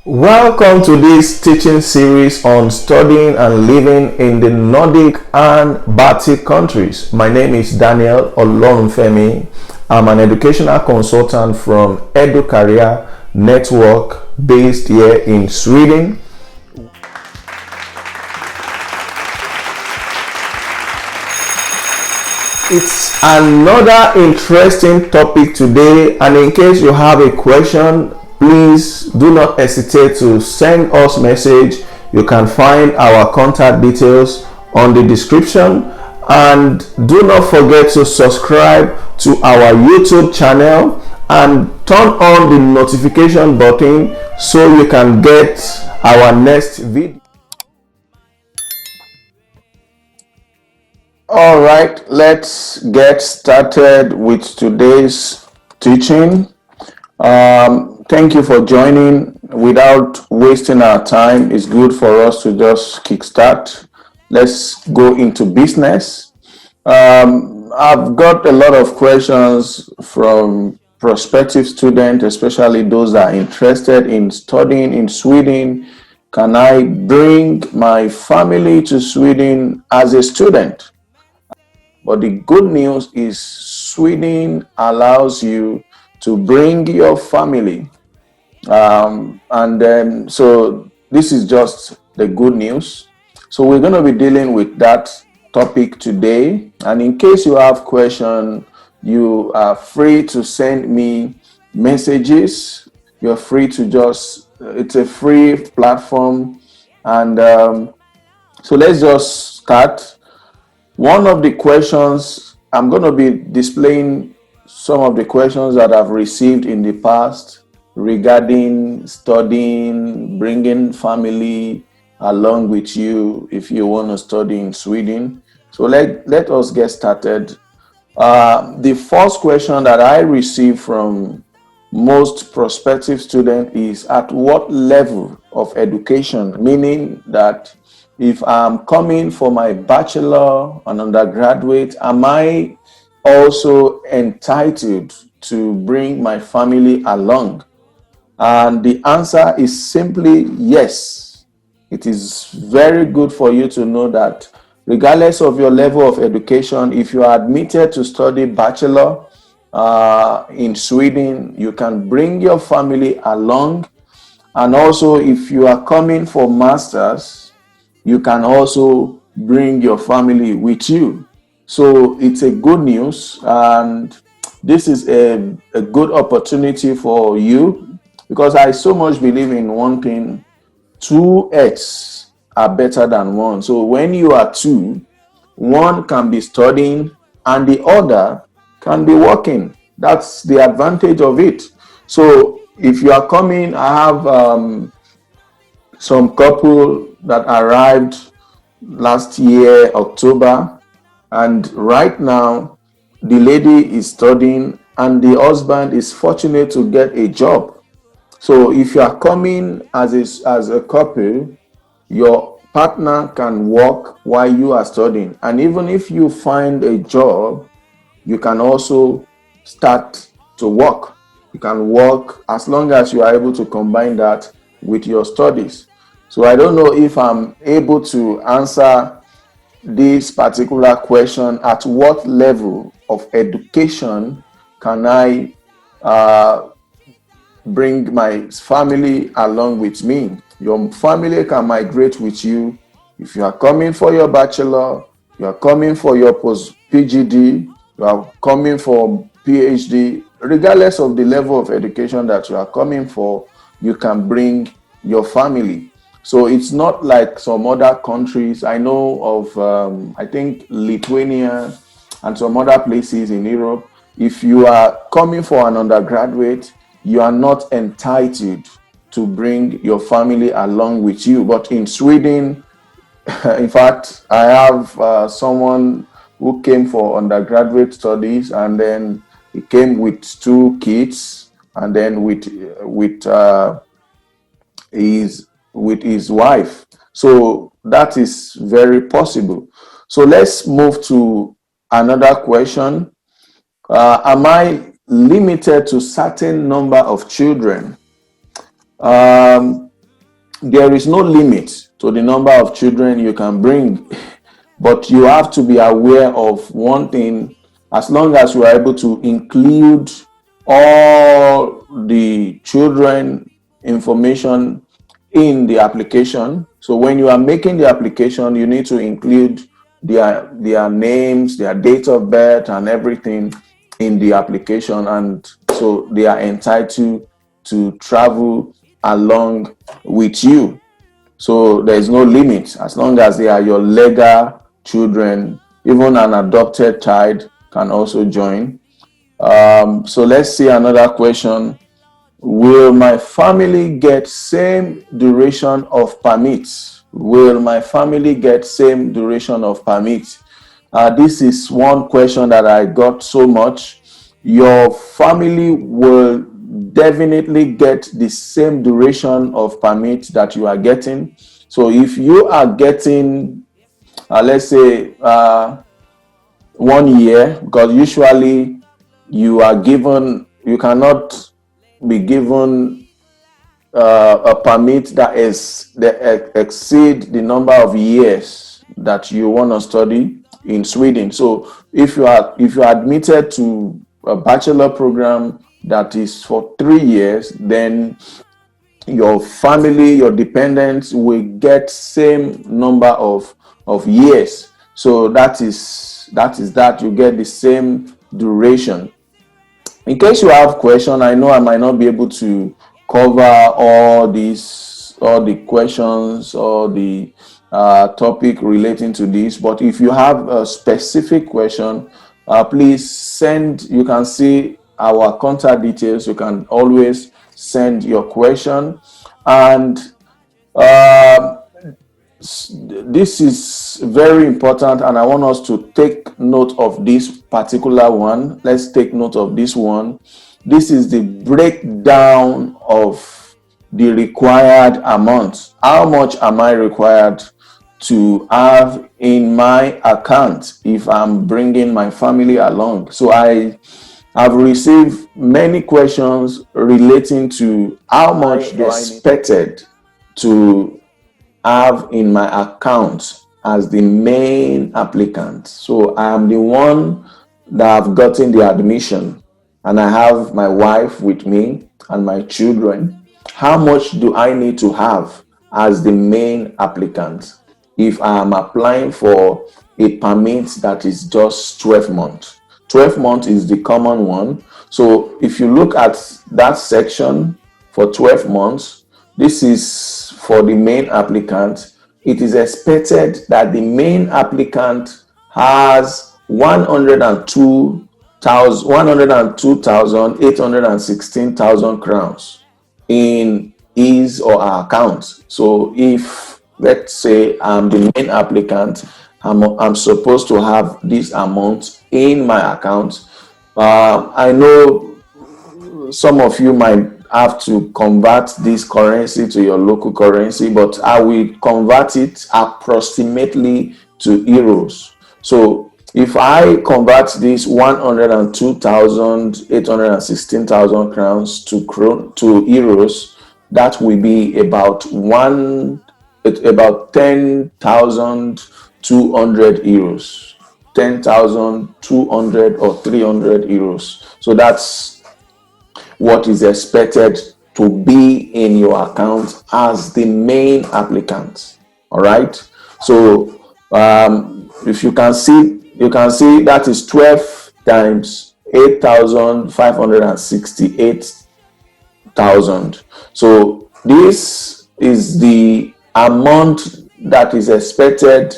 Welcome to this teaching series on studying and living in the Nordic and Baltic countries. My name is Daniel Olorunfemi. I'm an educational consultant from Educareer network based here in Sweden. It's another interesting topic today, and in case you have a question, please do not hesitate to send us message. You can find our contact details on the description, and do not forget to subscribe to our YouTube channel and turn on the notification button so you can get our next video. All right, let's get started with today's teaching. Thank you for joining. Without wasting our time, it's good for us to just kickstart. Let's go into business. I've got a lot of questions from prospective students, especially those that are interested in studying in Sweden. Can I bring my family to Sweden as a student? But the good news is Sweden allows you to bring your family. So this is just the good news. So we're going to be dealing with that topic today. And in case you have questions, you are free to send me messages. You're free to it's a free platform. And so let's just start. One of the questions, I'm going to be displaying some of the questions that I've received in the past regarding studying, bringing family along with you if you want to study in Sweden. So let us get started. The first question that I receive from most prospective students is, at what level of education? Meaning that if I'm coming for my bachelor and undergraduate, am I also entitled to bring my family along? And the answer is simply yes. It is very good for you to know that regardless of your level of education, if you are admitted to study bachelor in Sweden, you can bring your family along. And also, if you are coming for masters, you can also bring your family with you. So it's a good news, and this is a good opportunity for you, because I so much believe in one thing: two heads are better than one. So when you are two, one can be studying and the other can be working. That's the advantage of it. So if you are coming, I have some couple that arrived last year, October, and right now the lady is studying and the husband is fortunate to get a job. So if you are coming as a couple, your partner can work while you are studying. And even if you find a job, you can also start to work. You can work as long as you are able to combine that with your studies. So I don't know if I'm able to answer this particular question: at what level of education can I bring my family along with me? Your family can migrate with you. If you are coming for your bachelor, you are coming for your post PGD, you are coming for PhD, regardless of the level of education that you are coming for, you can bring your family. So it's not like some other countries. I know of, I think, Lithuania and some other places in Europe. If you are coming for an undergraduate, you are not entitled to bring your family along with you. But in Sweden, in fact, I have someone who came for undergraduate studies, and then he came with two kids, and then with his wife. So that is very possible. So let's move to another question. Am I limited to certain number of children? there is no limit to the number of children you can bring, but you have to be aware of one thing. As long as you are able to include all the children information in the application. So when you are making the application, you need to include their names, their date of birth, and everything in the application, and so they are entitled to travel along with you. So there is no limit as long as they are your legal children. Even an adopted child can also join. So let's see another question. Will my family get same duration of permits? Will my family get same duration of permits? This is one question that I got so much. Your family will definitely get the same duration of permit that you are getting. So if you are getting, let's say, 1 year, because usually you cannot be given a permit that exceed the number of years that you want to study in Sweden. So if you are admitted to a bachelor program that is for 3 years, then your family, your dependents will get same number of years. So that is that you get the same duration. In case you have question, I know I might not be able to cover all the questions, or the topic relating to this, but if you have a specific question, please send. You can see our contact details. You can always send your question. And um, this is very important, and I want us to take note of this particular one. Let's take note of this one. This is the breakdown of the required amount. How much am I required to have in my account if I'm bringing my family along? So I have received many questions relating to how much do I expected to have in my account as the main applicant. So I am the one that have gotten the admission, and I have my wife with me and my children. How much do I need to have as the main applicant if I am applying for a permit that is just 12 months? 12 months is the common one. So if you look at that section for 12 months, this is for the main applicant. It is expected that the main applicant has 102,816 crowns in his or her account. So if, let's say, I'm the main applicant, I'm supposed to have this amount in my account. I know some of you might have to convert this currency to your local currency, but I will convert it approximately to euros. So if I convert this 102,816 crowns to euros, that will be about 10,200 euros, 10,200 or 300 euros. So that's what is expected to be in your account as the main applicant. All right. So if you can see that is 12 times 8,568,000. So this is the amount that is expected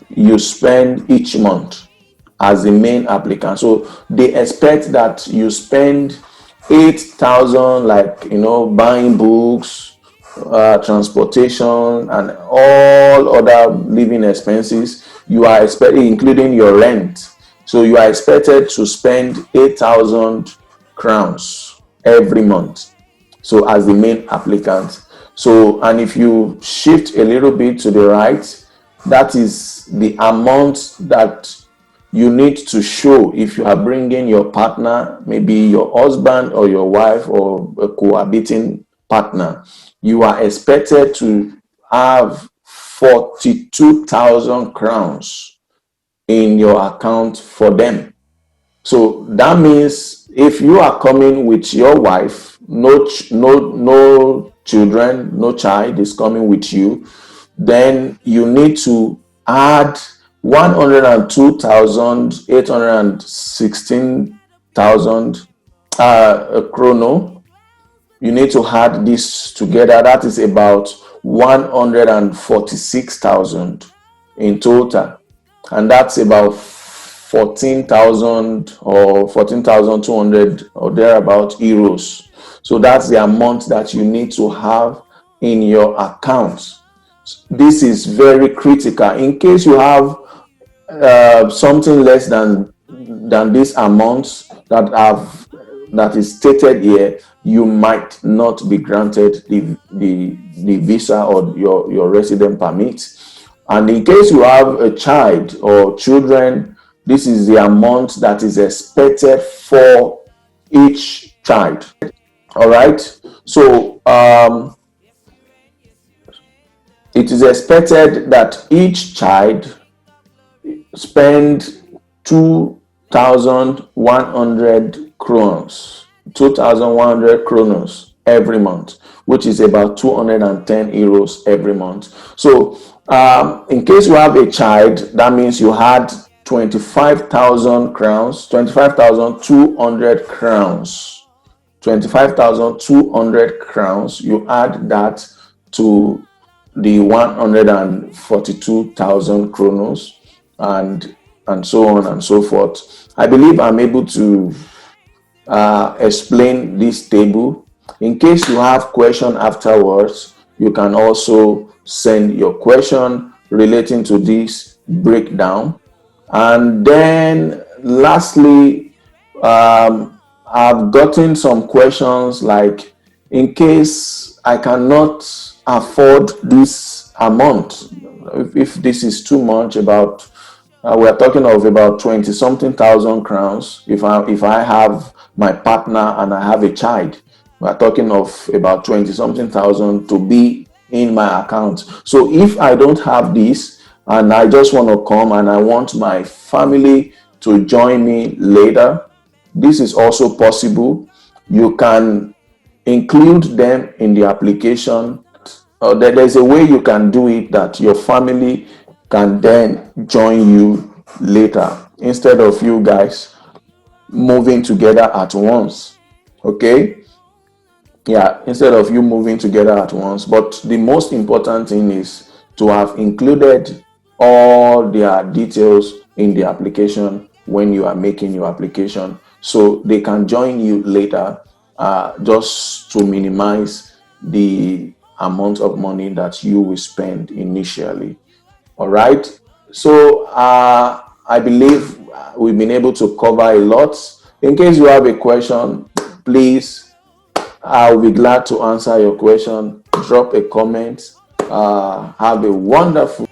you spend each month as the main applicant. So they expect that you spend 8,000, like, buying books, transportation, and all other living expenses. You are expected, including your rent. So you are expected to spend 8,000 crowns every month. So as the main applicant. So, and if you shift a little bit to the right, that is the amount that you need to show if you are bringing your partner, maybe your husband or your wife or a cohabiting partner. you are expected to have 42,000 crowns in your account for them. So that means if you are coming with your wife, no children, no child is coming with you, then you need to add 102,816,000 chrono. You need to add this together. That is about 146,000 in total, and that's about 14,000 or 14,200 or thereabout euros. So that's the amount that you need to have in your account. This is very critical. In case you have something less than this amount that is stated here, you might not be granted the visa or your resident permit. And in case you have a child or children, this is the amount that is expected for each child. All right. So it is expected that each child spend 2,100 crowns, 2,100 kronos every month, which is about 210 euros every month. So in case you have a child, that means you had 25,000 crowns, 25,200 crowns, 25,200 crowns. You add that to the 142,000 kronos, and so on and so forth. I believe I'm able to explain this table. In case you have question afterwards, you can also send your question relating to this breakdown. And then lastly, I've gotten some questions like, in case I cannot afford this amount, if this is too much, about we're talking of about 20 something thousand crowns. If I have my partner and I have a child, we're talking of about 20 something thousand to be in my account. So if I don't have this and I just want to come and I want my family to join me later, this is also possible. You can include them in the application. There's a way you can do it that your family can then join you later instead of you guys moving together at once. Okay? Yeah, instead of you moving together at once. But the most important thing is to have included all their details in the application when you are making your application, so they can join you later, just to minimize the amount of money that you will spend initially. All right. So I believe we've been able to cover a lot. In case you have a question, please, I'll be glad to answer your question. Drop a comment. Have a wonderful